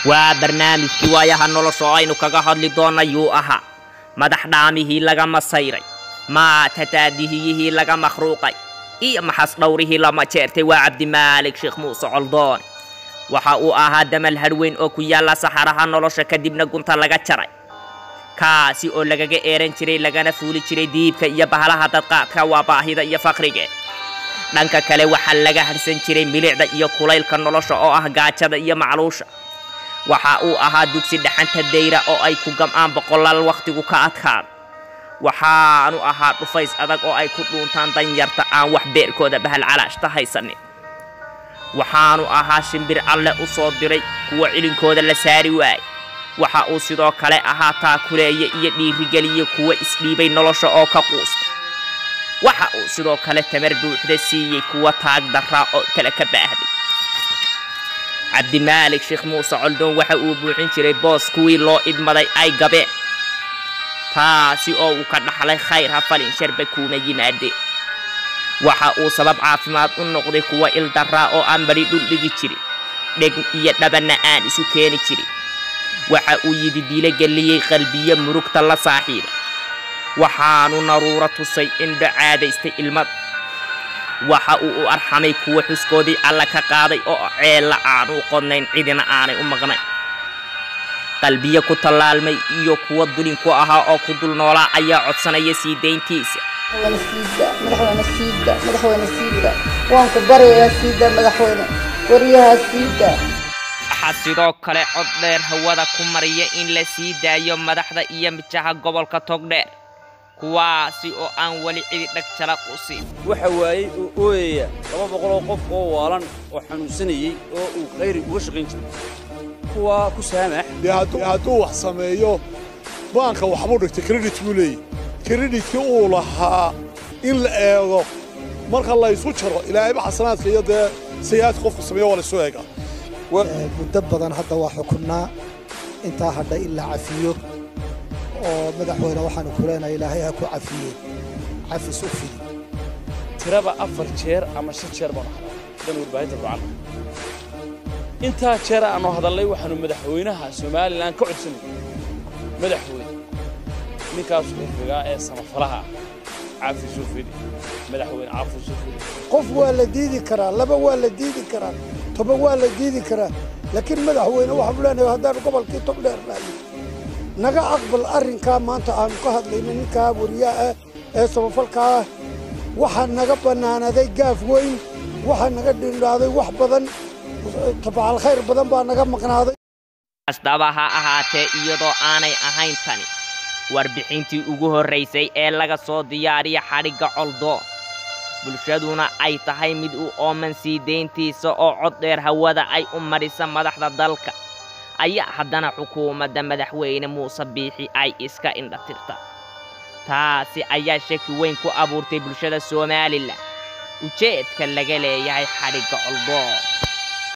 وبرنامجكي وايها نولشو aynu kaga hadli doonayuu ahaa madax dhaamihii laga masayray ma tataadihii laga makhruuqay iyo maxas dhawrihii lama jeertay waa Cabdimaalik Sheekh Muuse Coldoon waxa uu ahaa damal harweyn oo ku yaala saxaraha nolosha kadibna gunta laga jaray kaasi oo lagaga eeran jiray lagana fuuli jiray diibka iyo bahalaha dadqaadka waa baahida iyo faqriga dhanka kale waxa laga harsan jiray milicda iyo kulaylka nolosha oo ah gaajada iyo macluusha waxa uu ahaa dugsi dhaxanta deyra oo ay ku gam'aan boqolaal waqtigu ka adkaan waxaanu ahaa dhufays adag oo ay ku dhuuntaan danyarta aan wax beerkooda bahal calaashta haysanin waxaanu ahaa shimbir alle u soo diray kuwa cilinkooda la saari waay waxa uu sidoo kale ahaa taakuleeye iyo dhiirigeliye kuwa isdhiibay nolosha oo ka quusta waxa uu sidoo kale tamar buuxda siiyey kuwa taag daraa oo kala ka baahday Cabdimaalik Sheekh Muuse Coldoon waxa uu buuxin jiray boos kuwii loo idmaday ay gabeen taasi oo uu ka dhaxlay khayr ha falin sharba kuma yimaade waxa uu sabab caafimaad u noqday kuwa il daraa oo aan bari dhul dhigi jiray dheg iyo dhabana aan isu keeni jiray waxa uu yidi diila galiyay qalbiye murugta la saaxiiba waxaanu naruura tusay in caadaystay ilmad waxa uu arxamay kuwa xuskoodii alla ka qaaday oo ceela aanu qodnayn cidina aanay u maqnay qalbiye ku talaalmay iyo kuwa dulin ku ahaa oo ku dul noolaa ayaa codsanaya sii deyntiisa madaxweyne siida waan ku barayaa siida madaxweyne wariyaha siida waxa sidoo kale cod dheer hawada ku mariya in la sii daayo madaxda iyo mijaha gobolka Togdheer kuwaasi oo aan wali cidi dhag jalaq u siin waxa waayay ooyaya 200 qof oo waalan oo xanuunsanayay oo uu khayr uga shaqeyn jiray kuwa ku saamax hadduu wax sameeyo baanka waxbuu dhigtay credit buu leeyahay credit-kii uu lahaa in la eego marka la isu jaro ilaahay xasanaadka iyo dee sayaad qofku sameeyo wala soo eega muddo badan hadda waa xukunaa intaa hadda ilaa cafiyo oo madaxweyne waxaan ku leenahay ilaahay ha ku cafiyo cafis u fidi tiraba 4 jeer ama 5 jeer baan hadlay warbaahinta Burcaan inta jeer aan hadalay waxaanu madaxweynaha Soomaaliland ka codsanay madaxweyne ninkaas uu figaa ee samafalaha cafis u fidi madaxweyne cafis u fidi qof waa la diidi karaa laba waa la diidi karaa toban waa la diidi karaa laakiin madaxweyne waxa uu leenahay haddaan gobolkii Togdheer raacay naga aqbal arrinka maanta aan ka hadlayno ninka wariyaha ee samafalka waxa naga banaanaday gaaf weyn waxa naga dhindhaaday wax badan tabaal khayr badan baa naga maqnaaday asdabaha ahaatee iyadoo aanay ahayn tani warbixintii ugu horeysay ee laga soo diyaariyay xariga Coldoon bulshaduna ay tahay mid uu ooman sii deyntiisa oo cod dheer hawada ay u marisa madaxda dalka ayaa haddana xukuumadda madaxweyne Muuse Biixi ay iska indhatirta taasi ayaa shaki weyn ku abuurtay bulshada Soomaaliland ujeedka laga leeyahay xariga Coldoon